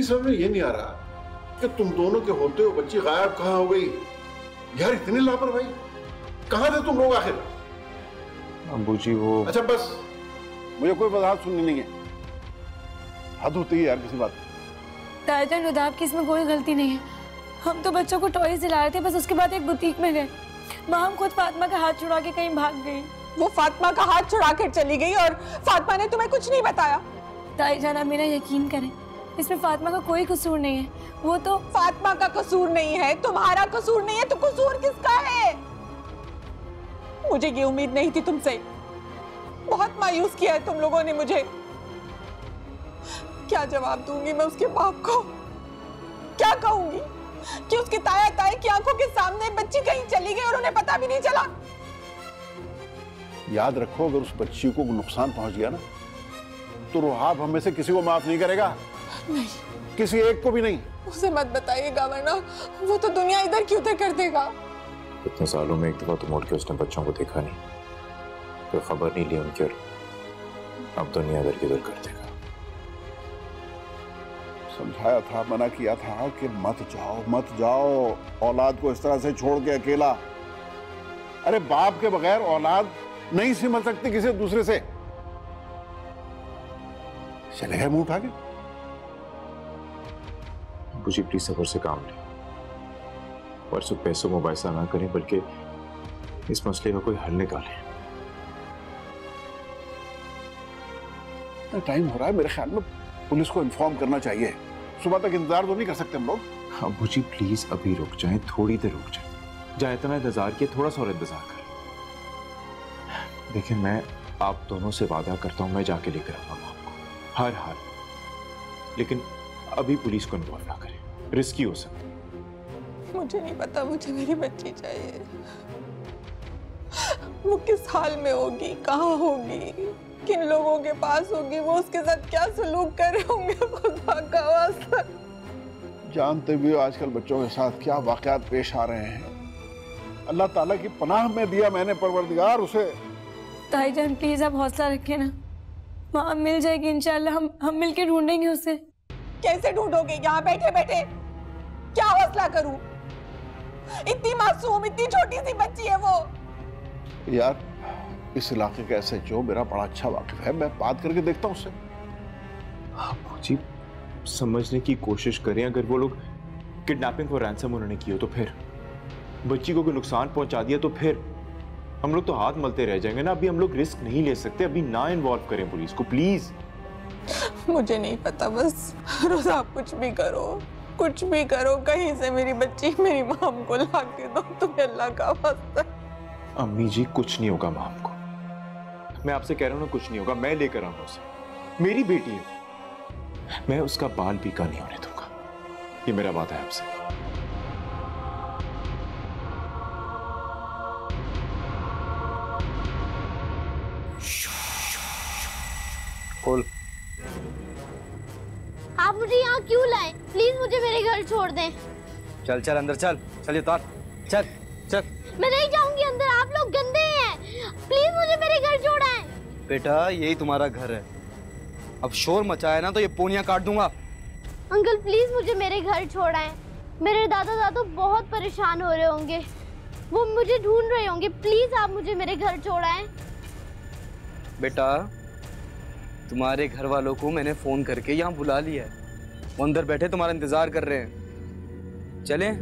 मेरी समझ में ये नहीं आ रहा कि तुम दोनों के होते हुए बच्ची गायब कहाँ हो गई। यार इतनी लापरवाही, कहाँ थे तुम लोग आखिर? अब्बू जी वो। अच्छा बस, मुझे कोई वजाहत सुननी नहीं है, हद होती है यार किसी बात। ताईजान रुदाब की इसमें कोई गलती नहीं है। हम तो बच्चों को टॉयज दिला रहे थे, बस उसके बाद एक बुटीक में गए। माँ खुद फातिमा का हाथ छुड़ा के कहीं भाग गई। वो फातिमा का हाथ छुड़ा कर चली गई और फातिमा ने तुम्हें कुछ नहीं बताया? ताईजान आप मेरा यकीन करें, इसमें फातिमा का कोई कसूर नहीं है। वो तो फातिमा का कसूर नहीं है, तुम्हारा कसूर नहीं है, तो कसूर किसका है? मुझे ये उम्मीद नहीं थी तुमसे। बहुत मायूस किया है तुम लोगों ने मुझे। क्या जवाब दूंगी मैं उसके बाप को? क्या कहूंगी कि उसकी ताया ताई की आंखों के सामने बच्ची कहीं चली गई और उन्हें पता भी नहीं चला? याद रखो, अगर उस बच्ची को नुकसान पहुंच गया ना तो रुहाब हमें से किसी को माफ नहीं करेगा। नहीं, किसी एक को भी नहीं। उसे मत बताइएगा, वरना वो तो दुनिया इधर की उधर कर देगा। इतने सालों में एक दफा तो मोड़ के उसने बच्चों को देखा नहीं, कोई खबर नहीं ली उनकी, और अब दुनिया इधर की उधर कर देगा। समझाया था, मना किया था कि मत जाओ औलाद को इस तरह से छोड़ के अकेला। अरे बाप के बगैर औलाद नहीं सिमट सकती किसी दूसरे से। चले गए मुंह उठा के। मुझे प्लीज सफर से काम लें और सिर्फ पैसों में मुबाइसा ना करें, बल्कि इस मसले का कोई हल निकालें। टाइम हो रहा है, मेरे ख्याल में पुलिस को इन्फॉर्म करना चाहिए। सुबह तक इंतजार तो नहीं कर सकते हम लोग। अब्बू जी प्लीज अभी रुक जाएं, थोड़ी देर रुक जाएं। जहाँ इतना इंतजार किया, थोड़ा सा और इंतजार करें। देखिए, मैं आप दोनों से वादा करता हूं, मैं जाके लेकर आऊंगा आपको हर हाल, लेकिन अभी पुलिस को इन्वॉल्व ना करें, रिस्की हो सकता है। मुझे नहीं पता, मुझे मेरी बच्ची चाहिए। वो किस हाल में होगी, कहाँ होगी, किन लोगों के पास होगी, वो उसके साथ क्या सलूक कर रहे होंगे, खुदा का वास्ता। जानते भी हो आजकल बच्चों के साथ क्या वाकयात पेश आ रहे हैं। अल्लाह ताला की पनाह में दिया मैंने परवरदिगार उसे। ताईजान प्लीज आप हौसला रखें ना, वहाँ मिल जाएगी इंशाल्लाह। हम मिलके ढूंढेंगे उसे। कैसे ढूंढोगे यहाँ बैठे बैठे? क्या हौसला करूं? इतनी मासूम, इतनी छोटी सी बच्ची है वो। यार इस इलाके का SHO मेरा बड़ा अच्छा वाकिफ है, मैं बात करके देखता हूँ उससे। अब्बू जी समझने की कोशिश करें, अगर वो लोग किडनैपिंग और रैंसम उन्होंने की हो तो फिर बच्ची को कोई नुकसान पहुंचा दिया तो फिर हम लोग तो हाथ मलते रह जाएंगे ना। अभी हम लोग रिस्क नहीं ले सकते, अभी ना इन्वॉल्व करें पुलिस को प्लीज। मुझे नहीं पता, बस रोज आप कुछ भी करो, कुछ भी करो, कहीं से मेरी बच्ची, मेरी माम को ला के दो, तुम्हें अल्लाह का वास्ता। अम्मी जी कुछ नहीं होगा माम को, मैं आपसे कह रहा हूं ना, कुछ नहीं होगा। मैं लेकर आऊंगा उसे, मेरी बेटी है, मैं उसका बाल पीका नहीं होने दूंगा, ये मेरा वादा है आपसे। खोल। आप मुझे यहाँ क्यों लाए? प्लीज मुझे मेरे घर छोड़ दें। चल चल अंदर चल, चल उतार, चल चल। मैं नहीं जाऊंगी अंदर, आप लोग गंदे हैं। प्लीज मुझे मेरे घर छोड़ाएं। बेटा यही तुम्हारा घर है, अब शोर मचाया ना तो ये पोनियां काट दूंगा। अंकल प्लीज मुझे मेरे घर छोड़ाएं। मेरे दादा दादू बहुत परेशान हो रहे होंगे, वो मुझे ढूंढ रहे होंगे। प्लीज आप मुझे मेरे घर छोड़ाएं। बेटा तुम्हारे घर वालों को मैंने फोन करके यहाँ बुला लिया है, वो अंदर बैठे तुम्हारा इंतजार कर रहे हैं। चलें?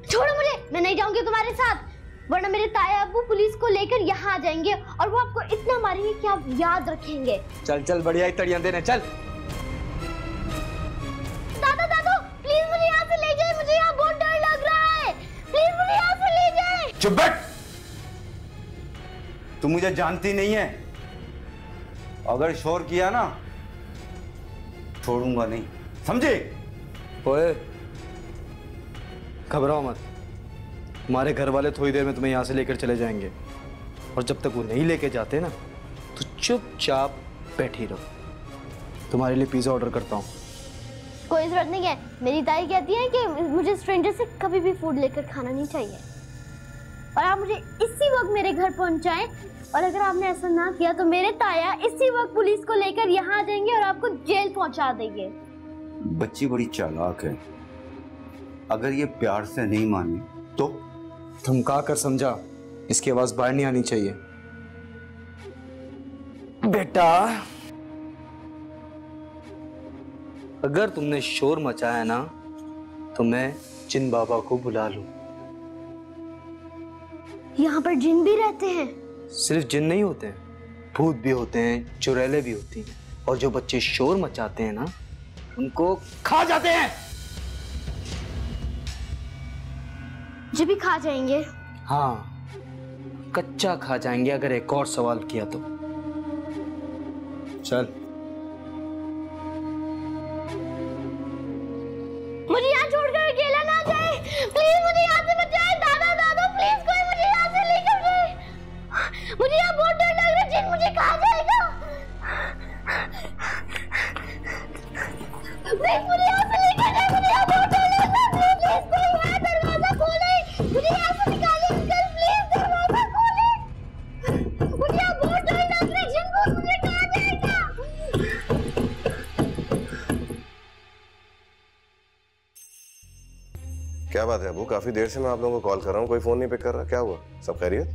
छोड़ो मुझे, मैं नहीं जाऊंगी तुम्हारे साथ, वरना मेरे ताया अब्बू पुलिस को लेकर यहाँ आ जाएंगे और वो आपको इतना मारेंगे कि आप याद रखेंगे। चल चल बढ़िया ही तड़ियां देने, चल। दादा दादू प्लीज मुझे यहाँ से ले जाए, मुझे यहाँ बहुत डर लग रहा है। प्लीज मुझे यहाँ से ले जाए। चुप बैठ, तुम मुझे जानती नहीं है, अगर शोर किया ना छोड़ूंगा नहीं, समझे? ओए घबराओ मत, तुम्हारे घर वाले थोड़ी देर में तुम्हें यहाँ से लेकर चले जाएंगे, और जब तक वो नहीं लेके जाते ना तो चुपचाप बैठी रहो। तुम्हारे लिए पिज्जा ऑर्डर करता हूँ। कोई जरूरत नहीं है, मेरी ताई कहती है कि मुझे स्ट्रेंजर से कभी भी फूड लेकर खाना नहीं चाहिए। और आप मुझे इसी वक्त मेरे घर पहुंचाएं, और अगर आपने ऐसा ना किया तो मेरे ताया इसी वक्त पुलिस को लेकर यहाँ आ जाएंगे और आपको जेल पहुंचा देंगे। बच्ची बड़ी चालाक है, अगर ये प्यार से नहीं मानी तो? धमका कर समझा, इसकी आवाज बाहर नहीं आनी चाहिए। बेटा, अगर तुमने शोर मचाया ना तो मैं जिन बाबा को बुला लूं। यहाँ पर जिन भी रहते हैं? सिर्फ जिन नहीं होते हैं, भूत भी होते हैं, चुड़ैलें भी होती हैं, और जो बच्चे शोर मचाते हैं ना उनको खा जाते हैं। जो भी खा जाएंगे? हाँ, कच्चा खा जाएंगे अगर एक और सवाल किया तो। चल। मुझे यहाँ छोड़कर अकेला ना जाए, प्लीज मुझे यहाँ से बचाए। दादा दादा प्लीज कोई मुझे यहाँ से लेकर जाए, मुझे यहाँ बहुत डर लग रहा है, जिन मुझे खा जाएगा। प्लीज मुझे यहाँ से लेकर जाए, मुझे यहाँ बहुत डर लग रहा है। प्लीज कोई है, दरवाजा खोले, मुझे यहाँ से निकाले अंकल, प्लीज दरवाजा खोले, मुझे यहाँ बहुत डर लग रहा है, जिन को मुझे खा जाएगा। क्या बात है अबू, काफी देर से मैं आप लोगों को कॉल कर रहा हूँ, कोई फोन नहीं पिक कर रहा, क्या हुआ? सब खैरियत?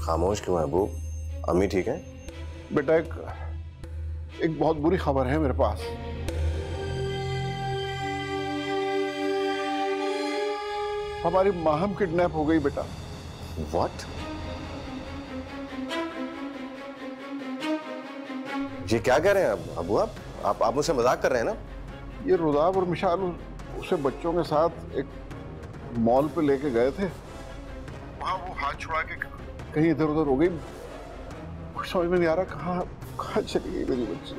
खामोश क्यों है अबू? अम्मी ठीक है? बेटा एक बहुत बुरी खबर है मेरे पास। हमारी माहम किडनैप हो गई बेटा। व्हाट? ये क्या कह रहे हैं अबू? आप मुझसे मजाक कर रहे हैं ना? ये रुदाब और मिशाल उसे बच्चों के साथ एक मॉल पे लेके गए थे, वहां वो हाथ छुड़ा के कहीं इधर उधर हो गई, कुछ समझ में नहीं आ रहा कहाँ चली गई मेरी बच्ची।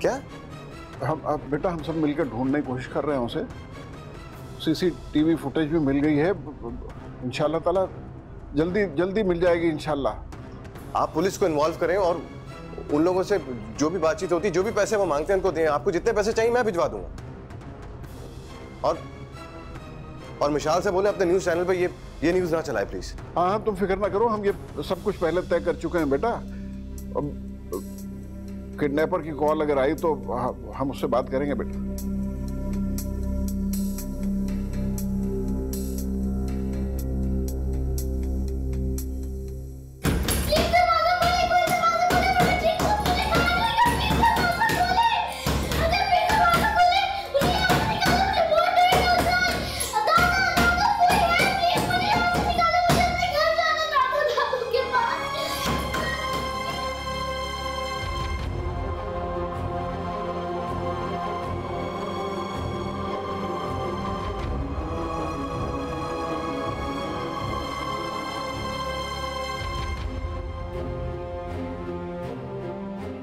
क्या? अब बेटा हम सब मिलकर ढूंढने की कोशिश कर रहे हैं उसे। सीसीटीवी फुटेज भी मिल गई है, इंशाल्लाह ताला जल्दी मिल जाएगी इंशाल्लाह। आप पुलिस को इन्वॉल्व करें और उन लोगों से जो भी बातचीत होती, जो भी पैसे वो मांगते हैं उनको दें। आपको जितने पैसे चाहिए मैं भिजवा दूंगा। और मिशाल से बोले अपने न्यूज चैनल पे ये न्यूज ना चलाए प्लीज। हाँ तुम फिक्र ना करो, हम ये सब कुछ पहले तय कर चुके हैं बेटा। अब किडनैपर की कॉल अगर आई तो हम उससे बात करेंगे बेटा।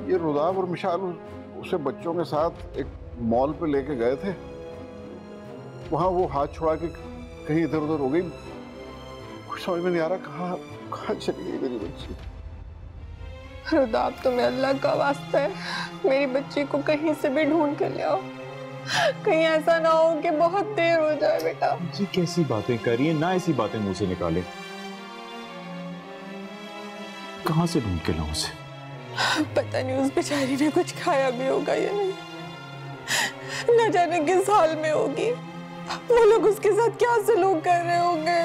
ये रुदाब और मिशाल उसे बच्चों के साथ एक मॉल पे लेके गए थे, वहां वो हाथ छुड़ा के कहीं इधर उधर हो गई, कुछ समझ में नहीं आ रहा कहाँ चली गई मेरी बच्ची। रुदाब तुम्हें अल्लाह का वास्ता है, मेरी बच्ची को कहीं से भी ढूंढ के ले आओ, कहीं ऐसा ना हो कि बहुत देर हो जाए बेटा। जी कैसी बातें कर रही है, ना ऐसी बातें मुंह से निकाले। कहां से ढूंढ के लाऊं उसे? पता नहीं उस बेचारी ने कुछ खाया भी होगा या नहीं, न जाने किस हाल में होगी, वो लोग उसके साथ क्या सलूक कर रहे होंगे।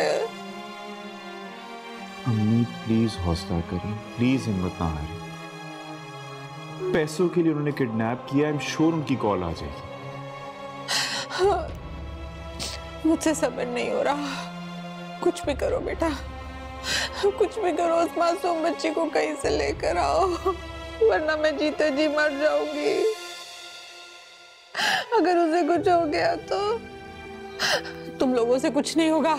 अम्मी प्लीज हौसला करें, प्लीज हिम्मत ना हारें। पैसों के लिए उन्होंने किडनैप किया, आई एम श्योर उनकी कॉल आ जाएगी। मुझसे सब्र नहीं हो रहा, कुछ भी करो बेटा, कुछ भी करो, उस मासूम बच्ची को कहीं से लेकर आओ, वरना मैं जीते जी मर जाऊंगी। अगर उसे कुछ हो गया तो तुम लोगों से कुछ नहीं होगा।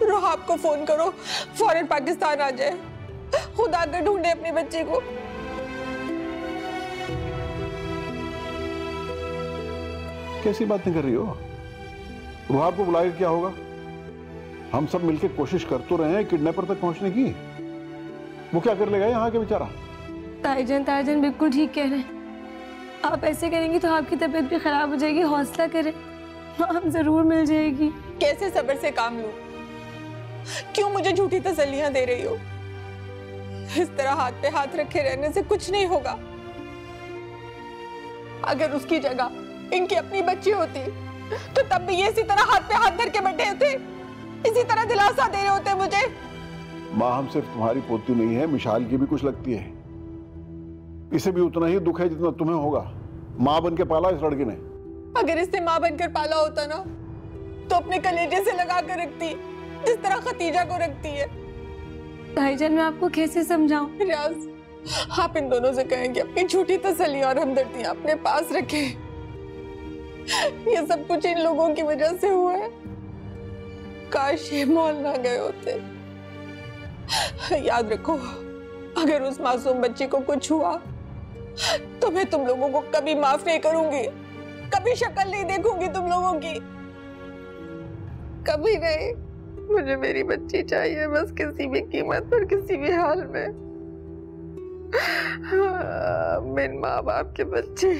रोहाब को फोन करो, फौरन पाकिस्तान आ जाए, खुदा कर ढूंढे अपनी बच्ची को। कैसी बातें कर रही हो? रोहाब को बुलाकर क्या होगा? हम सब मिलकर कोशिश कर तो रहे हैं किडनैपर तक पहुंचने की। वो क्या कर लेगा यहाँ के बेचारा? ताईजान बिल्कुल ठीक कह रहे हैं। आप ऐसे करेंगी तो आपकी तबीयत भी खराब हो जाएगी। हौसला करें, हम जरूर मिल जाएगी। कैसे सब्र से काम लूं? क्यों मुझे झूठी तसल्लियां दे रही हो? इस तरह हाथ पे हाथ रखे रहने से कुछ नहीं होगा। अगर उसकी जगह इनकी अपनी बच्ची होती तो तब भी ये इसी तरह हाथ पे हाथ धर के बैठे होते, इसी तरह दिलासा दे रहे होते मुझे। माँ, हम सिर्फ तुम्हारी पोती नहीं है, मिशाल की भी कुछ लगती है। इसे भी उतना ही दुख है जितना तुम्हें होगा। माँ बन के पाला इस लड़के ने। अगर इसने माँ बनकर पाला होता ना तो अपने कलेजे से लगा कर रखती, जिस तरह खतीजा को रखती है। भाईजान, मैं आपको कैसे समझाऊं? रियाज, आप इन दोनों से कहें कि अपनी झूठी तसल्ली और हमदर्दियां अपने पास रखें। ये सब कुछ इन लोगों की वजह से हुआ है। काश ये मॉल ना गए होते। याद रखो, अगर उस मासूम बच्ची को कुछ हुआ तो मैं तुम लोगों को कभी माफ नहीं करूंगी, कभी शक्ल नहीं देखूंगी तुम लोगों की, कभी नहीं। मुझे मेरी बच्ची चाहिए बस, किसी भी कीमत पर, किसी भी हाल में। मेरे माँ बाप के बच्चे।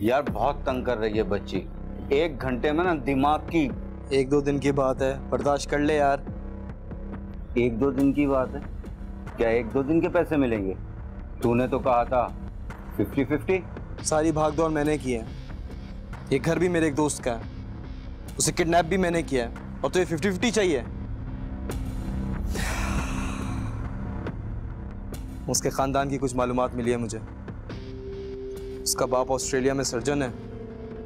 यार बहुत तंग कर रही है बच्ची। 1 घंटे में ना दिमाग की। 1-2 दिन की बात है, बर्दाश्त कर ले यार। 1-2 दिन की बात है? क्या 1-2 दिन के पैसे मिलेंगे? तूने तो कहा था 50-50। सारी भागदौड़ मैंने की है। ये घर भी मेरे एक दोस्त का है, उसे किडनैप भी मैंने किया है, और तो ये 50-50 चाहिए। उसके खानदान की कुछ मालूमात मिली है मुझे। उसका बाप ऑस्ट्रेलिया में सर्जन है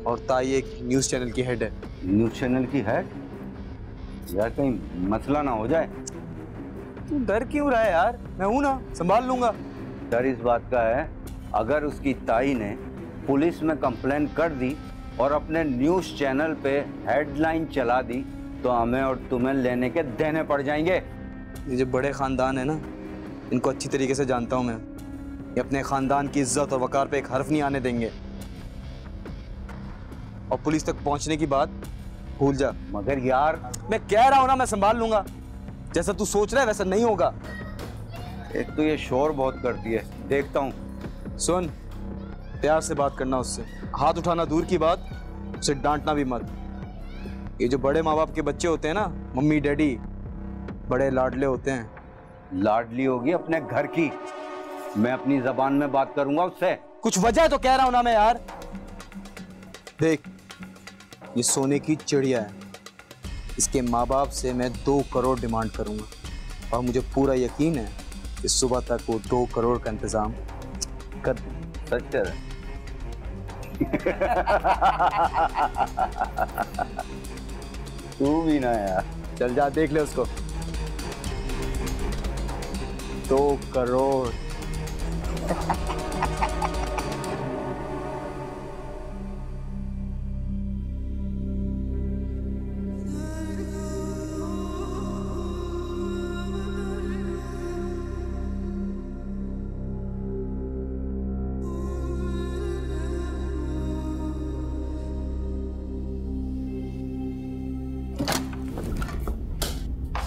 और ताई एक न्यूज़ चैनल की हेड है। न्यूज़ चैनल की हेड? यार कहीं मसला ना हो जाए। तू डर क्यों रहा है यार? मैं हूं ना, संभाल लूंगा। डर इस बात का है, अगर उसकी ताई ने पुलिस में कंप्लेन कर दी और अपने न्यूज़ चैनल पे हेडलाइन चला दी तो हमें और तुम्हें लेने के देने पड़ जाएंगे। ये जो बड़े खानदान है ना, इनको अच्छी तरीके से जानता हूं मैं। ये अपने खानदान की इज्जत और वकार पे एक हर्फ नहीं आने देंगे। और पुलिस तक पहुंचने की बात भूल जा। मगर यार मैं कह रहा हूं ना, मैं संभाल लूंगा। जैसा तू सोच रहा है वैसा नहीं होगा। एक तो ये शोर बहुत करती है, देखता हूँ। सुन, प्यार से बात करना उससे, हाथ उठाना दूर की बात, उसे डांटना भी मत। ये जो बड़े माँ बाप के बच्चे होते हैं ना, मम्मी डैडी, बड़े लाडले होते हैं। लाडली होगी अपने घर की, मैं अपनी जबान में बात करूंगा उससे। कुछ वजह है तो कह रहा हूं ना मैं यार। देख, ये सोने की चिड़िया है। इसके माँ बाप से मैं 2 करोड़ डिमांड करूंगा और मुझे पूरा यकीन है कि सुबह तक वो 2 करोड़ का इंतजाम कर दें। सच है? तू भी ना यार। चल जा, देख ले उसको। 2 करोड़।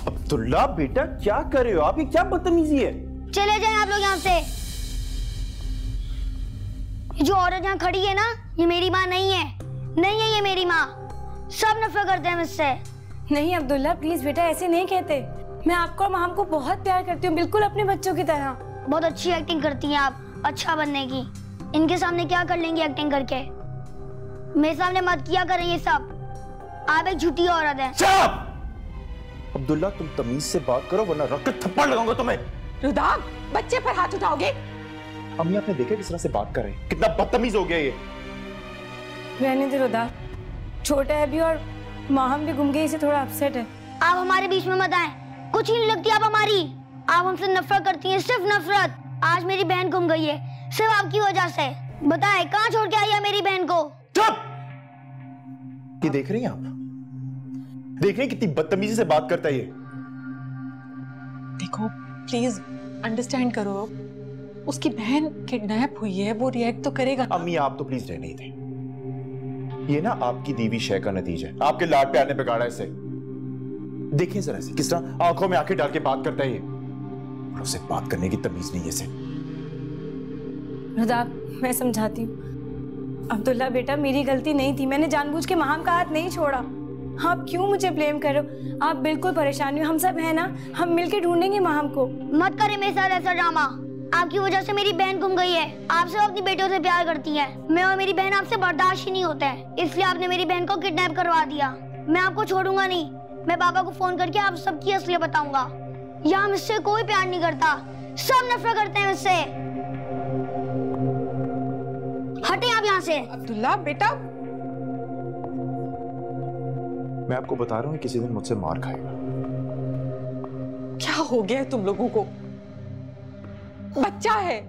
अब्दुल्ला बेटा, क्या कर रहे हो आप? ये क्या बदतमीजी है? चले जाएं आप लोग यहाँ से। ये जो औरत यहाँ खड़ी है ना, ये मेरी माँ नहीं है। नहीं है ये मेरी माँ। सब नफरत करते हैं मुझसे। नहीं अब्दुल्ला, प्लीज बेटा ऐसे नहीं कहते। मैं आपको और माम को बहुत प्यार करती हूँ, बिल्कुल अपने बच्चों की तरह। बहुत अच्छी एक्टिंग करती हैं आप, अच्छा बनने की। इनके सामने क्या कर लेंगी एक्टिंग करके? मेरे सामने मत किया करें ये सब। आप एक झूठी औरत है। चुप! अब्दुल्ला, तुम तमीज से बात करो वरना रख के थप्पड़ लगाऊंगा तुम्हें। रुदाब, बच्चे पर हाथ उठाओगे? अम्मी, आपने देखा किस तरह से बात कर रहे हैं? कितना बदतमीज हो गया ये। रहने दे रुदाब, छोटा है भी और माहम भी गुम गई, इसे थोड़ा अपसेट है। आप हमारे बीच में मत आए, कुछ ही नहीं लगती आप हमारी। आप हमसे नफरत करती हैं, सिर्फ नफरत। आज मेरी बहन गुम गई है, सिर्फ आपकी वजह से। बताए कहाँ छोड़ के आई है मेरी बहन को? चुप! ये देख रही हैं आप? देख रही हैं कितनी बदतमीजी से बात करता है ये? देखो प्लीज अंडरस्टैंड करो, उसकी बहन किडनैप हुई है, वो रिएक्ट तो करेगा। अम्मी आप तो प्लीज रहने ही दें। ये ना आपकी दीवी शय का नतीजा है, आपके लाड प्यार ने बिगाड़ा इसे। देखिए जरा से किस तरह आंखों में आंखें डाल के बात करता है ये। उसे बात करने की तमीज नहीं है इसे। रुदाब, मैं समझाती हूँ। अब्दुल्ला बेटा, मेरी गलती नहीं थी, मैंने जानबूझ के महाम का हाथ नहीं छोड़ा। आप क्यों मुझे ब्लेम करो? आप बिल्कुल परेशान हो, हम सब हैं ना, हम मिलके ढूंढेंगे महाम को। मत करे मेरे साथ ऐसा ड्रामा। आपकी वजह से मेरी बहन गुम गई है। आप सब अपनी बेटियों से प्यार करती है, मैं और मेरी बहन आपसे बर्दाश्त ही नहीं होता है, इसलिए आपने मेरी बहन को किडनैप करवा दिया। मैं आपको छोड़ूंगा नहीं, मैं पापा को फोन करके आप सबकी असलियत बताऊंगा। यहाँ मुझसे कोई प्यार नहीं करता, सब नफरत करते हैं मुझसे। हटे आप यहाँ से। अब्दुल्ला बेटा, मैं आपको बता रहा हूँ किसी दिन मुझसे मार खाएगा। क्या हो गया है तुम लोगों को? बच्चा है।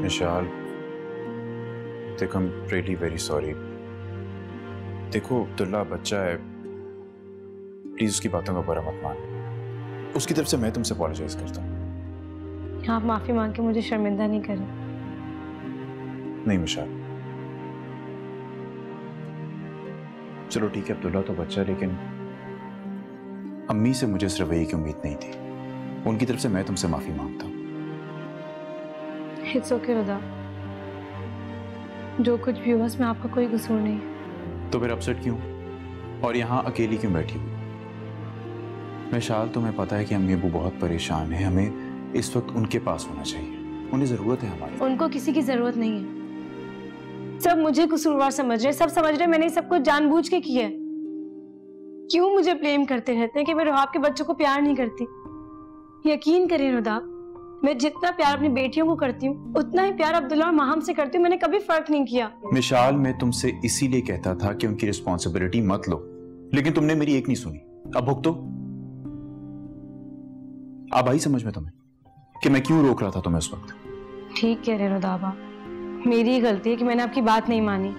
निशाल, देखो, I'm really very sorry। देखो अब्दुल्ला बच्चा है, प्लीज उसकी बातों का बुरा मत मान। उसकी तरफ से मैं तुमसे अपॉलोजाइज करता हूँ। आप माफी मांग के मुझे शर्मिंदा नहीं करें। नहीं मिशाल, चलो ठीक है, अब्दुल्ला तो बच्चा है, लेकिन अम्मी से मुझे इस रवैये की उम्मीद नहीं थी। उनकी तरफ से मैं तुमसे माफी मांगता हूँ। इट्स ओके रुदा, जो कुछ भी हुआ उसमें आपका कोई कसूर नहीं है। तो फिर अपसेट क्यों और यहाँ अकेली क्यों बैठी हुई? मिशाल, तुम्हें पता है कि अम्मी अबू बहुत परेशान है, हमें इस वक्त उनके पास होना चाहिए, उन्हें जरूरत है हमारी। उनको किसी की जरूरत नहीं है। सब मुझे कसूरवार समझ रहे, सब समझ रहे मैंने सब कुछ जानबूझ के किया है। क्यों मुझे ब्लेम करते रहते हैं कि मैं रुहाब के बच्चों को प्यार नहीं करती? यकीन करें रुदाब, मैं जितना प्यार अपनी बेटियों को करती हूँ उतना ही प्यार अब्दुल्ला और माहम से करती हूँ। मैंने कभी फर्क नहीं किया। मिशाल, मैं तुमसे इसीलिए कहता था कि उनकी रिस्पॉन्सिबिलिटी मत लो, लेकिन तुमने मेरी एक नहीं सुनी। अब भुगतो। अब आई समझ में तुम्हें कि मैं क्यों रोक रहा था तुम्हें उस वक्त? ठीक कह रहे रुदाबा, मेरी गलती है कि मैंने आपकी बात नहीं मानी।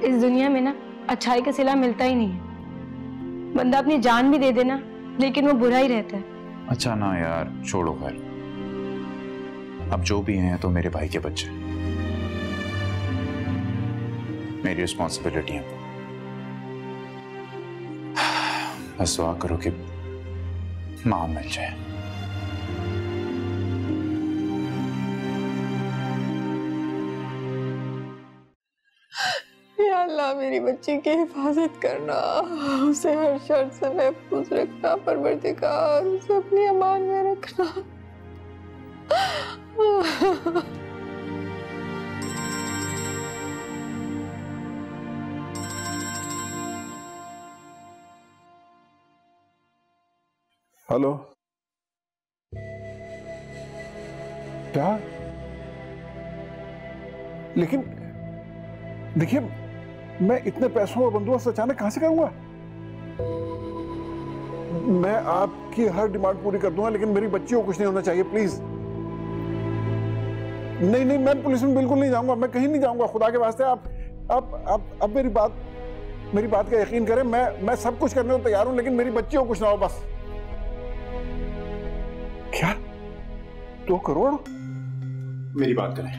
इस दुनिया में ना अच्छाई का सिला मिलता ही नहीं है। बंदा अपनी जान भी दे देना लेकिन वो बुरा ही रहता है। अच्छा ना यार, छोड़ो खैर, अब जो भी हैं तो मेरे भाई के बच्चे, मेरी रिस्पॉन्सिबिलिटी है। बस दुआ करो कि मां मिल जाए। या अल्लाह, मेरी बच्ची की हिफाजत करना, उसे हर शर्त से महफूज रखना, परवरदिगार उसे अपनी अमान में रखना। हेलो, क्या? लेकिन देखिए, मैं इतने पैसों और बंदोबस्त अचानक कहां से करूंगा? मैं आपकी हर डिमांड पूरी कर दूंगा, लेकिन मेरी बच्ची को कुछ नहीं होना चाहिए, प्लीज। नहीं नहीं, मैं पुलिस में बिल्कुल नहीं जाऊंगा, मैं कहीं नहीं जाऊंगा, खुदा के वास्ते। आप मेरी बात का यकीन करें। मैं सब कुछ करने को तैयार हूं, लेकिन मेरी बच्ची को कुछ ना हो बस। क्या 2 करोड़? मेरी बात करें।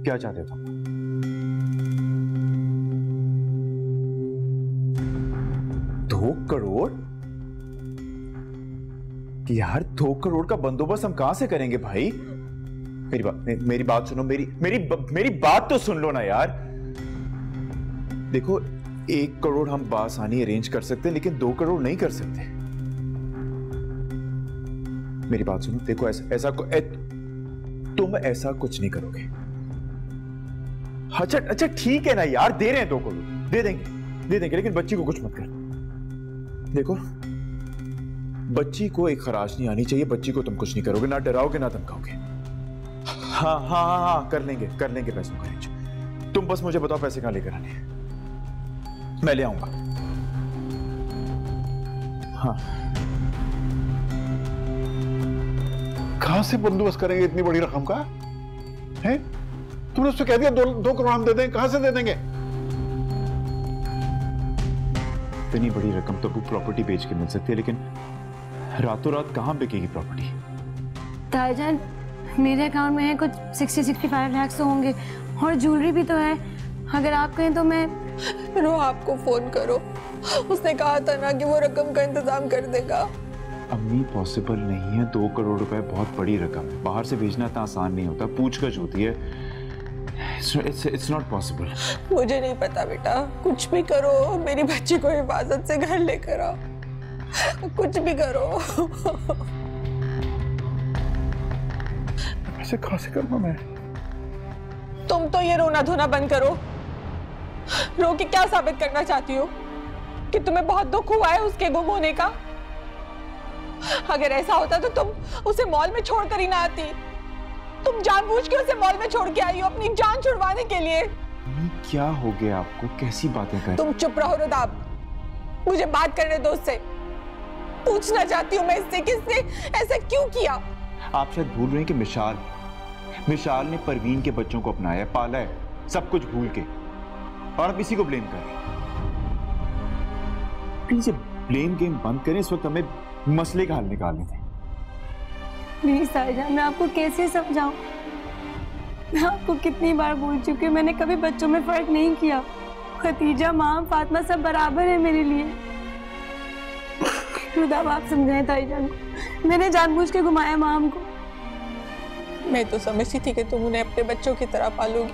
क्या चाहते तुम? $2 करोड़? यार 2 करोड़ का बंदोबस्त हम कहां से करेंगे भाई? मेरी बात सुनो, मेरी बात तो सुन लो ना यार। देखो, 1 करोड़ हम बासानी अरेंज कर सकते हैं, लेकिन 2 करोड़ नहीं कर सकते। मेरी बात सुनो, देखो तुम ऐसा कुछ नहीं करोगे। अच्छा अच्छा ठीक है ना यार, दे रहे हैं 2 करोड़, दे देंगे, लेकिन बच्ची को कुछ मत कर। देखो बच्ची को एक खराश नहीं आनी चाहिए, बच्ची को तुम कुछ नहीं करोगे, ना डराओगे ना धमकाओगे। हाँ कर लेंगे पैसों का अरेंज। तुम बस मुझे बताओ पैसे कहां लेकर आने हैं, मैं ले आऊंगा। हाँ कहां से बंदोबस्त करेंगे इतनी बड़ी रकम का? है तुमने उससे कह दिया 2 करोड़ हम दे देंगे, कहां से दे देंगे? इतनी बड़ी रकम तो वो प्रॉपर्टी बेच के मिल सकती है, लेकिन रातों रात कहां बिकेगी प्रॉपर्टी? ताईजान मेरे अकाउंट में है कुछ 60-65 लाख तो होंगे, और ज्वेलरी भी तो है। अगर आप कहें तो मैं रोहाब को फोन करो, उसने कहा था ना कि वो रकम का इंतजाम कर देगा। अम्मी पॉसिबल नहीं है, 2 करोड़ रुपए बहुत बड़ी रकम है, बाहर से भेजना इतना आसान नहीं होता, पूछगछ होती है। It's not possible. मुझे नहीं पता बेटा, कुछ भी करो, मेरी बच्ची को हिफाजत से घर लेकर आओ, कुछ भी करो। ऐसे कहां से करूंगा मैं? तुम तो ये रोना धोना बंद करो। रो के क्या साबित करना चाहती हो? कि तुम्हें बहुत दुख हुआ है उसके गुम होने का? अगर ऐसा होता तो तुम उसे मॉल में छोड़कर ही ना आती। तुम जानबूझ के उसे मॉल में छोड़ के आई हो अपनी जान छुड़वाने के लिए। क्या हो गया आपको, कैसी बातें कर? तुम चुप रहो रुदाब, मुझे बात करने दो उससे। पूछना चाहती हूँ मैं इससे कि इसने ऐसा क्यों किया। आप शायद भूल रहे हैं कि मिशाल ने परवीन के बच्चों को अपनाया, पाला है, सब कुछ भूल के, और आप इसी को ब्लेम कर रहे हैं। प्लीज ब्लेम गेम बंद करें, इस वक्त हमें मसले का हल निकालने थे। प्लीज ताईजान, मैं आपको कैसे समझाऊं? मैं आपको कितनी बार बोल चुकी हूँ, मैंने कभी बच्चों में फर्क नहीं किया। खतीजा, माँ, फातिमा सब बराबर है मेरे लिए। खुदा आप समझाएं ताईजान को, मैंने जानबूझ के घुमाया माँ हमको। मैं तो समझती थी कि तुम उन्हें अपने बच्चों की तरह पालोगी,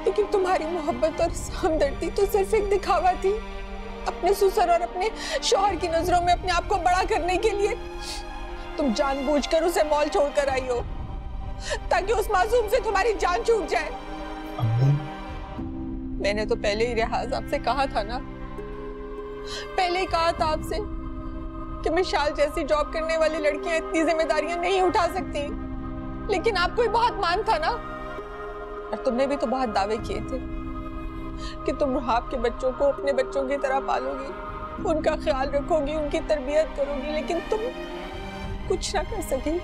लेकिन तुम्हारी मोहब्बत और हमदर्दी तो सिर्फ एक दिखावा थी, अपने ससुर और अपने शौहर की नजरों में अपने आप को बड़ा करने के लिए। तुम जानबूझकर उसे मॉल छोड़कर आई हो ताकि उस मासूम से तुम्हारी जान छूट जाए। मैंने तो पहले ही रियाज आपसे कहा था ना, पहले ही कहा था आपसे कि मिशाल जैसी जॉब करने वाली लड़कियां इतनी जिम्मेदारियां नहीं उठा सकती, लेकिन आपको ही बहुत मान था ना। और तुमने भी तो बहुत दावे किए थे कि तुम रुहाब के बच्चों को अपने बच्चों की तरह पालोगी, उनका ख्याल रखोगी, उनकी तरबियत करोगी, लेकिन तुम कुछ ना कर सकी।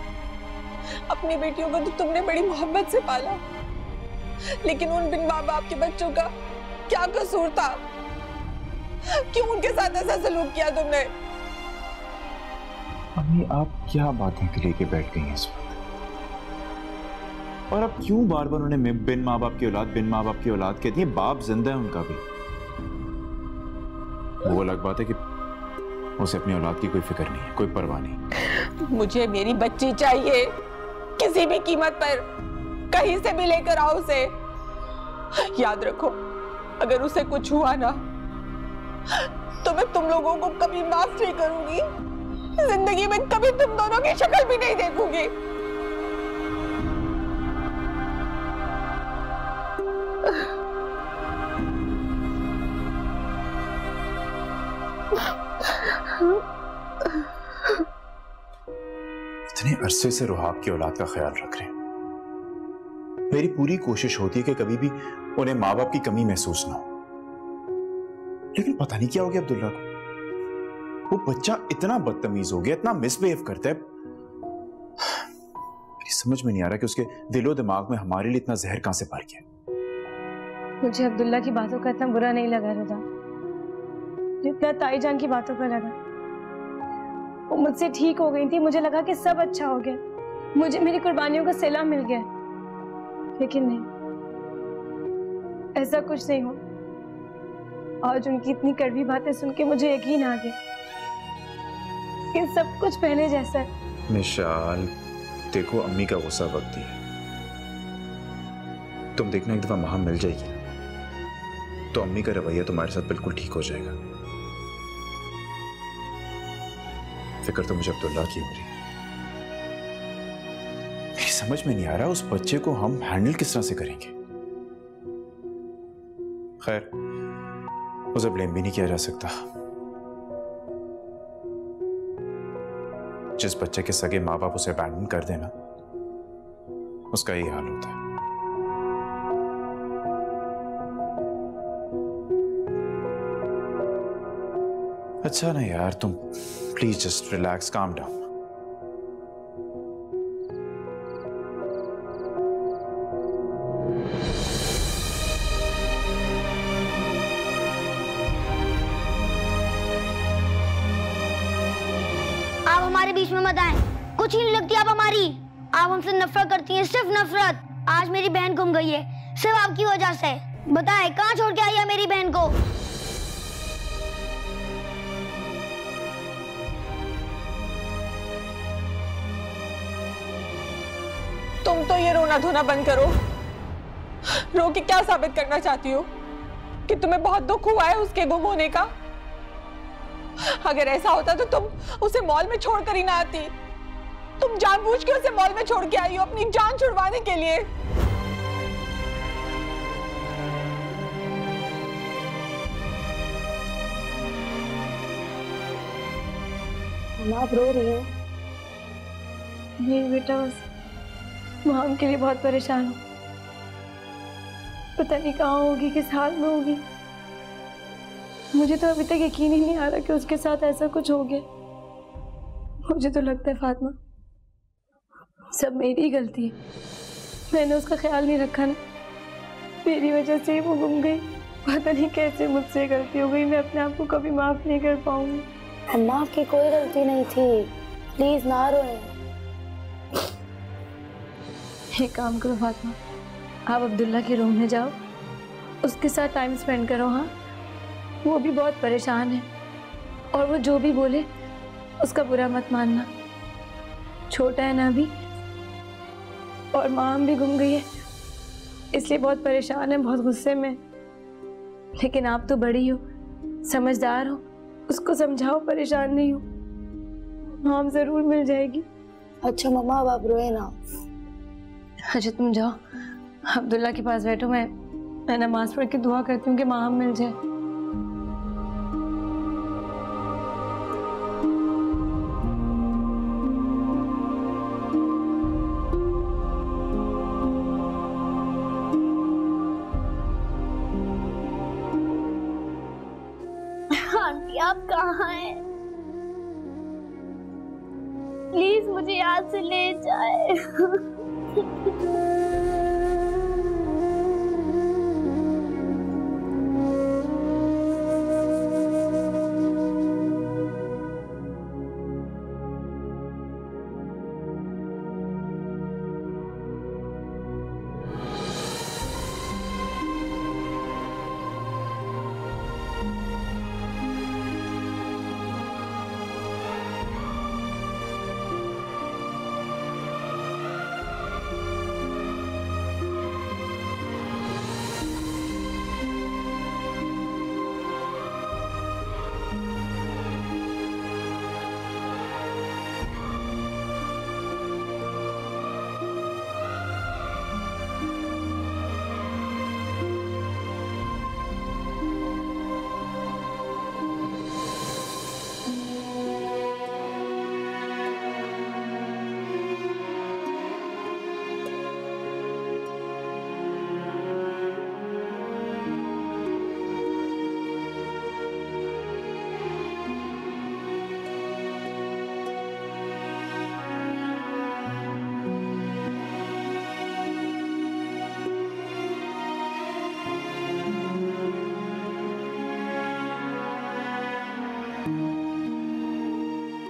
अपनी बेटियों को तो तुमने बड़ी मोहब्बत से पाला, लेकिन उन बिन माँ बाप के बच्चों का क्या कसूर था? क्यों उनके साथ ऐसा सलूक किया तुमने? अम्मी आप क्या बातें लेके बैठ गई हैं इस वक्त? और अब क्यों बार बार उन्हें बिन माँ बाप की औलाद कहती है? बाप जिंदा है उनका भी। वो अलग बात है कि उसे अपनी औलाद की कोई फिक्र नहीं है, कोई परवाह नहीं। मुझे मेरी बच्ची चाहिए, किसी भी कीमत पर, कहीं से भी लेकर आओ उसे। याद रखो, अगर उसे कुछ हुआ ना तो मैं तुम लोगों को कभी माफ नहीं करूंगी, जिंदगी में कभी तुम दोनों की शक्ल भी नहीं देखूंगी। इतने अरसे से रुहाब की औलाद का ख्याल रख रहे हैं। मेरी पूरी कोशिश होती है कि कभी भी उन्हें माँ बाप की कमी महसूस ना हो, लेकिन पता नहीं क्या हो गया अब्दुल्ला को। वो बच्चा इतना बदतमीज हो गया, इतना मिसबिहेव करता है, मेरी समझ में नहीं आ रहा कि उसके दिलो दिमाग में हमारे लिए इतना जहर कहां से भर गया। मुझे अब्दुल्ला की बातों का इतना बुरा नहीं लगा रजा, जितना ताईजान की बातों पर लगा। वो मुझसे ठीक हो गई थी, मुझे लगा कि सब अच्छा हो गया, मुझे मेरी कुर्बानियों का सिला मिल गया, लेकिन नहीं, ऐसा कुछ नहीं हुआ। आज उनकी इतनी कड़वी बातें सुन के मुझे यकीन आ गया कि सब कुछ पहले जैसा है। मिशाल, देखो अम्मी का गुस्सा वक्त है, तुम देखना एक दफा वहां मिल जाएगी तो अम्मी का रवैया तुम्हारे साथ बिल्कुल ठीक हो जाएगा। फिक्र तो मुझे अब्दुल्ला की हो रही है। समझ में नहीं आ रहा उस बच्चे को हम हैंडल किस तरह से करेंगे। खैर, उसे ब्लेम भी नहीं किया जा सकता। जिस बच्चे के सगे माँ बाप उसे अबैंडन कर देना, उसका यही हाल होता है। अच्छा ना यार, तुम please just relax, calm down. आप हमारे बीच में मत आए, कुछ ही नहीं लगती आप हमारी। आप हमसे नफरत करती हैं, सिर्फ नफरत। आज मेरी बहन गुम गई है सिर्फ आपकी वजह से। बताएं कहाँ छोड़ के आई है मेरी बहन को? तुम तो ये रोना धोना बंद करो। रो के क्या साबित करना चाहती हो? कि तुम्हें बहुत दुख हुआ है उसके गुम होने का? अगर ऐसा होता तो तुम उसे मॉल में छोड़कर ही ना आती। तुम जानबूझ के उसे मॉल में छोड़ के आई हो अपनी जान छुड़वाने के लिए। आप रो रही हैं? नहीं बेटा, बस माम के लिए बहुत परेशान हूँ। पता नहीं कहाँ होगी, किस हाल में होगी। मुझे तो अभी तक यकीन ही नहीं आ रहा कि उसके साथ ऐसा कुछ हो गया। मुझे तो लगता है फातिमा, सब मेरी ही गलती है। मैंने उसका ख्याल नहीं रखा ना, मेरी वजह से वो गुम गई। पता नहीं कैसे मुझसे गलती हो गई। मैं अपने आप को कभी माफ नहीं कर पाऊंगी। अम्मा आपकी कोई गलती नहीं थी, प्लीज ना रोएं। एक काम करो फातिमा, आप अब्दुल्ला के रूम में जाओ, उसके साथ टाइम स्पेंड करो। हाँ, वो भी बहुत परेशान है और वो जो भी बोले उसका बुरा मत मानना। छोटा है ना अभी, और माम भी गुम गई है, इसलिए बहुत परेशान है, बहुत गुस्से में। लेकिन आप तो बड़ी हो, समझदार हो, उसको समझाओ परेशान नहीं हो। माम जरूर मिल जाएगी। अच्छा मम्मा, अब आप रोए ना। अच्छा तुम जाओ, अब्दुल्ला के पास बैठो। मैं नमाज पढ़ के दुआ करती हूँ कि माम मिल जाए। आंटी आप कहाँ हैं? प्लीज मुझे यहाँ से ले जाए।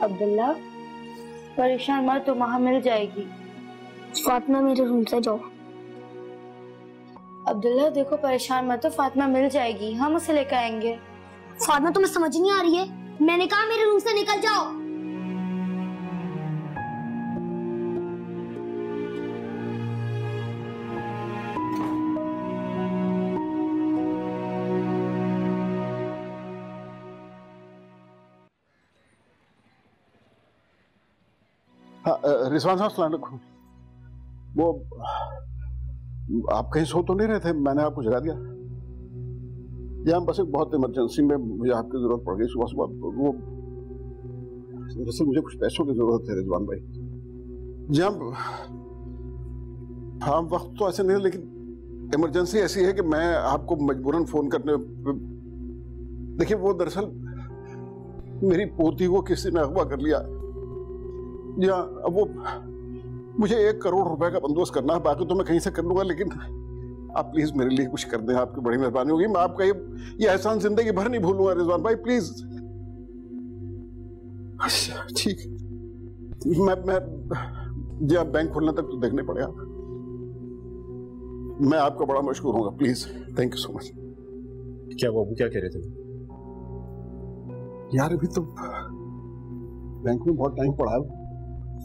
अब्दुल्ला परेशान मत, तो वहां मिल जाएगी। फातिमा मेरे रूम से जाओ। अब्दुल्ला देखो, परेशान मत हो, फातिमा मिल जाएगी, हम उसे लेकर आएंगे। फातिमा तुम्हें समझ नहीं आ रही है? मैंने कहा मेरे रूम से निकल जाओ। हाँ, रिजवान साहब, अस्सलाम वालेकुम। वो आप कहीं सो तो नहीं रहे थे? मैंने आपको जगा दिया। यहाँ बस एक बहुत इमरजेंसी में मुझे आपकी जरूरत पड़ गई सुबह सुबह। वो दरअसल मुझे कुछ पैसों की जरूरत है रिजवान भाई। जहाँ हाँ वक्त तो ऐसे नहीं, लेकिन इमरजेंसी ऐसी है कि मैं आपको मजबूरन फोन करने। देखिए वो दरअसल मेरी पोती को किसी ने अगवा कर लिया। या अब वो मुझे 1 करोड़ रुपए का बंदोबस्त करना है, बाकी तो मैं कहीं से कर लूंगा, लेकिन आप प्लीज मेरे लिए कुछ कर दें, आपकी बड़ी मेहरबानी होगी। मैं आपका ये एहसान जिंदगी भर नहीं भूलूंगा रिजवान भाई, प्लीज। अच्छा ठीक, मैं जी आप बैंक खोलने तक तो देखने पड़ेगा। मैं आपका बड़ा मशहूर होगा, please. Thank you so much. क्या बाबू क्या कह रहे थे? यार अभी तो बैंक में बहुत टाइम पड़ा है।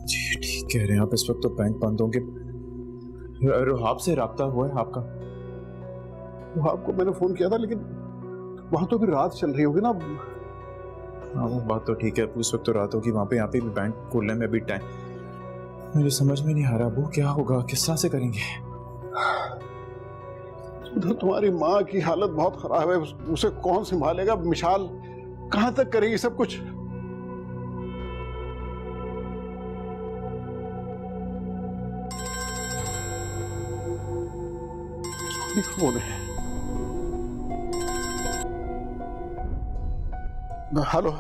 जी ठीक कह रहे हैं आप, इस वक्त तो बैंक बंद होंगे। रुहाब से राब्ता हुआ है आपका? रुहाब को मैंने फोन किया था, लेकिन वहां तो अभी रात चल रही होगी ना। हाँ वो बात तो ठीक है, उस वक्त तो रात होगी वहां पे, यहाँ पे भी बैंक खोलने में अभी टाइम। मुझे समझ में नहीं आ रहा वो क्या होगा, किस तरह से करेंगे? तो तुम्हारी माँ की हालत बहुत खराब है, उसे कौन संभालेगा? मिशाल कहां तक करेगी सब कुछ? फोन है। हेलो,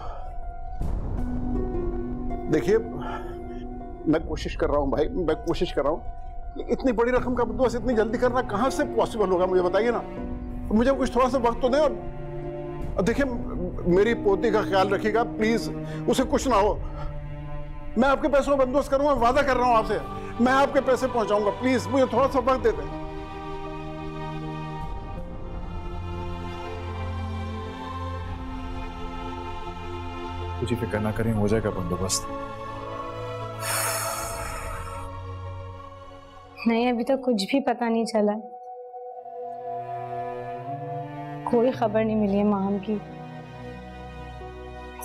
देखिए मैं कोशिश कर रहा हूं भाई, मैं कोशिश कर रहा हूं। इतनी बड़ी रकम का बंदोबस्त इतनी जल्दी करना कहां से पॉसिबल होगा, मुझे बताइए ना। मुझे कुछ थोड़ा सा वक्त तो दें। और देखिए मेरी पोती का ख्याल रखिएगा प्लीज, उसे कुछ ना हो। मैं आपके पैसों का बंदोबस्त करूंगा, वादा कर रहा हूं आपसे। मैं आपके पैसे पहुंचाऊंगा, प्लीज मुझे थोड़ा सा वक्त दे दें। कुछ फिक्र ना करें, हो जाएगा बंदोबस्त। नहीं अभी तक कुछ भी पता नहीं चला, कोई खबर नहीं मिली है माम की।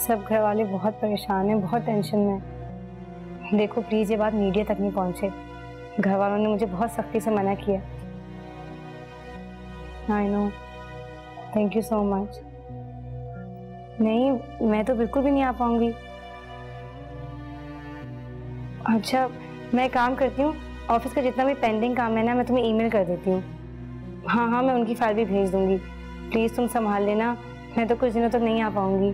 सब घर वाले बहुत परेशान हैं, बहुत टेंशन में। देखो प्लीज ये बात मीडिया तक नहीं पहुंचे। घर वालों ने मुझे बहुत सख्ती से मना किया। I know, thank you so much. नहीं मैं तो बिल्कुल भी नहीं आ पाऊंगी। अच्छा मैं काम करती हूँ, ऑफिस का जितना भी पेंडिंग काम है ना मैं तुम्हें ईमेल कर देती हूँ। हाँ हाँ मैं उनकी फाइल भी भेज दूंगी, प्लीज तुम संभाल लेना। मैं तो कुछ दिनों तक नहीं आ पाऊंगी।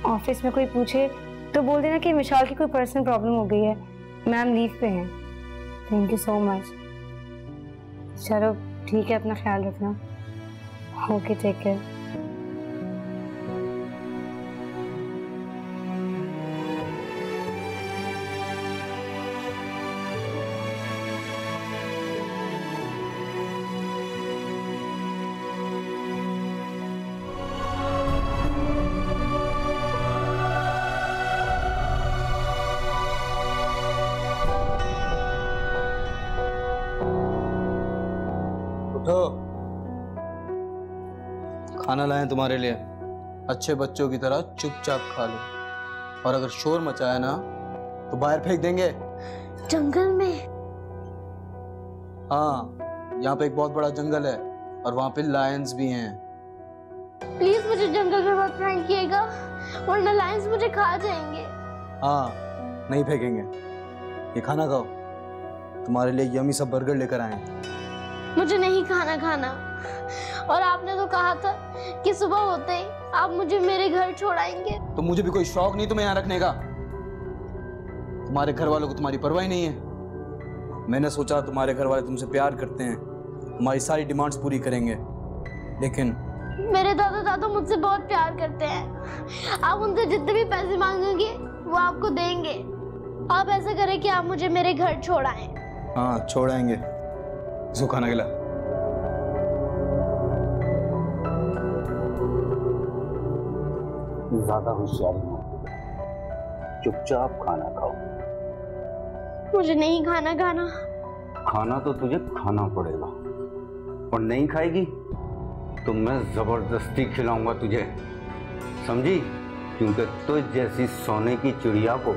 ऑफिस में कोई पूछे तो बोल देना कि विशाल की कोई पर्सनल प्रॉब्लम हो गई है, मैम लीव पे हैं। Thank you so much. चलो ठीक है, अपना ख्याल रखना। Okay take care. खाना लाए तुम्हारे लिए, अच्छे बच्चों की तरह चुपचाप खा लो, और अगर शोर मचाया ना तो बाहर फेंक देंगे। जंगल में? हाँ, यहाँ पे एक बहुत बड़ा जंगल है और वहाँ पे लायंस भी हैं। प्लीज मुझे जंगल में मत फेंकिएगा, वरना लायंस मुझे खा जाएंगे। हाँ, नहीं फेंकेंगे। ये खाना खाओ, तुम्हारे लिए यम्मी सा बर्गर लेकर आए हैं। मुझे नहीं खाना, और आपने तो कहा था कि सुबह होते ही आप मुझे मेरे घर छोड़ाएंगे। तो मुझे भी कोई शौक नहीं तुम्हें यहाँ रखने का। तुम्हारे घर वालों को तुम्हारी परवाह ही नहीं है। मैंने सोचा तुम्हारे घर वाले तुमसे प्यार करते हैं, तुम्हारी सारी डिमांड्स पूरी करेंगे, लेकिन मेरे दादा दादा मुझसे बहुत प्यार करते हैं। आप उनसे जितने भी पैसे मांगेंगे वो आपको देंगे। आप ऐसा करें कि आप मुझे मेरे घर छोड़ाएं। हाँ छोड़ाएंगे। इसको खाना खिला। ज्यादा होशियारी मत, चुपचाप खाना खाओ। मुझे नहीं खाना। खाना तो तुझे खाना पड़ेगा, और नहीं खाएगी तो मैं जबरदस्ती खिलाऊंगा तुझे, समझी? क्योंकि तुझ जैसी सोने की चिड़िया को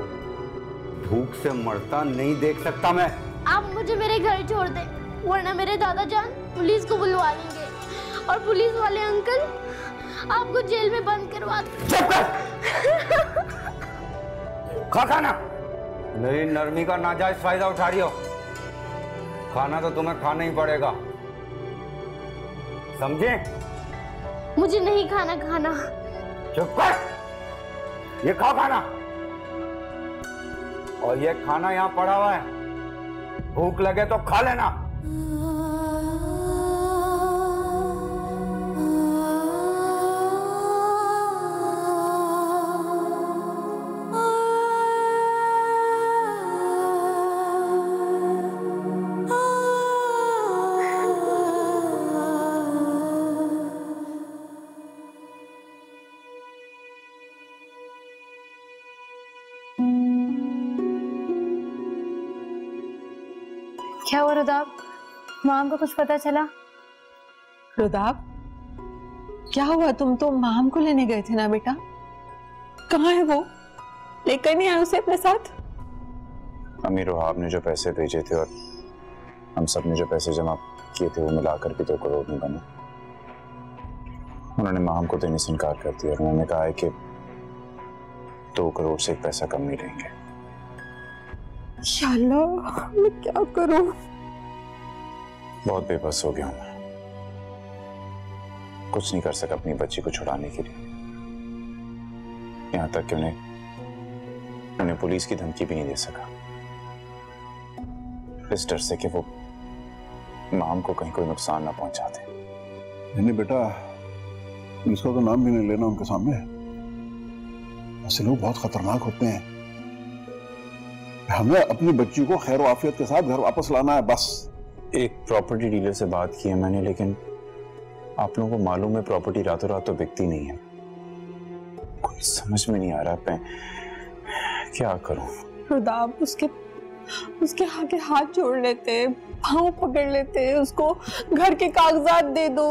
भूख से मरता नहीं देख सकता मैं। आप मुझे मेरे घर छोड़ दे, वरना मेरे दादा जान पुलिस को बुलवा लेंगे और पुलिस वाले अंकल आपको जेल में बंद करवा देंगे। चुप कर। खा खाना। मेरी नरमी का नाजायज फायदा उठा रही हो। खाना तो तुम्हें खाना ही पड़ेगा, समझे? मुझे नहीं खाना खाना। चुप कर। ये खाओ खाना, और ये खाना यहाँ पड़ा हुआ है, भूख लगे तो खा लेना। क्या हुआ रुदाब? माम को कुछ पता चला? रुदाब, क्या हुआ? तुम तो माम को लेने गए थे ना बेटा, कहाँ है वो? लेकर नहीं आए उसे अपने साथ? अमीर रुहाब ने जो पैसे भेजे थे और हम सब ने जो पैसे जमा किए थे वो मिलाकर भी 2 करोड़ नहीं बने। उन्होंने माम को देने से इनकार कर दिया और उन्होंने कहा है कि 2 करोड़ से 1 पैसा कम नहीं लेंगे। इंशाल्लाह, मैं क्या करूं? बहुत बेबस हो गया हूं मैं, कुछ नहीं कर सका अपनी बच्ची को छुड़ाने के लिए। यहां तक कि उन्हें पुलिस की धमकी भी नहीं दे सका, इस डर से कि वो माम को कहीं कोई नुकसान ना पहुंचा दे। नहीं बेटा, पुलिस का तो नाम भी नहीं लेना उनके सामने। ऐसे लोग बहुत खतरनाक होते हैं। हमें अपनी बच्ची को खैर आफियत के साथ घर वापस लाना है, बस। एक प्रॉपर्टी डीलर से बात की है मैंने, लेकिन आप लोगों को मालूम है प्रॉपर्टी रातों रात तो बिकती नहीं है। कुछ समझ में नहीं आ रहा मैं क्या करूं। रुदाब, उसके आगे हाथ जोड़ लेते, पाँव पकड़ लेते, उसको घर के कागजात दे दो,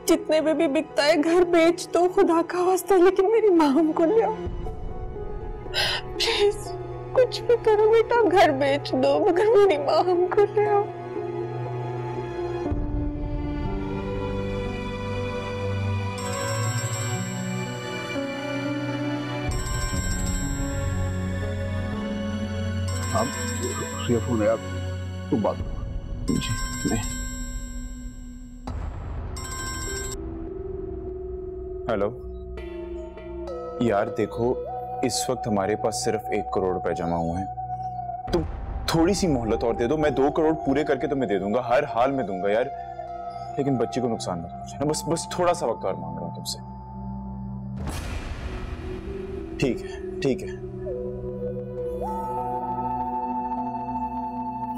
जितने में भी बिकता है घर बेच दो, खुदा का वास्ता, लेकिन मेरी माम को ले आओ प्लीज। कुछ भी करो बेटा, घर बेच दो, मगर मेरी माम को ले आओ। आप फोन है यार, तो बात जी। हेलो यार, देखो इस वक्त हमारे पास सिर्फ 1 करोड़ रुपए जमा हुए हैं। तुम थोड़ी सी मोहलत और दे दो, मैं 2 करोड़ पूरे करके तुम्हें दे दूंगा, हर हाल में दूंगा यार। लेकिन बच्ची को नुकसान मत पहुंचाना, बस थोड़ा सा वक्त और मांग रहा हूं तुमसे। ठीक है, ठीक है।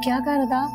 क्या कहा रुदाब?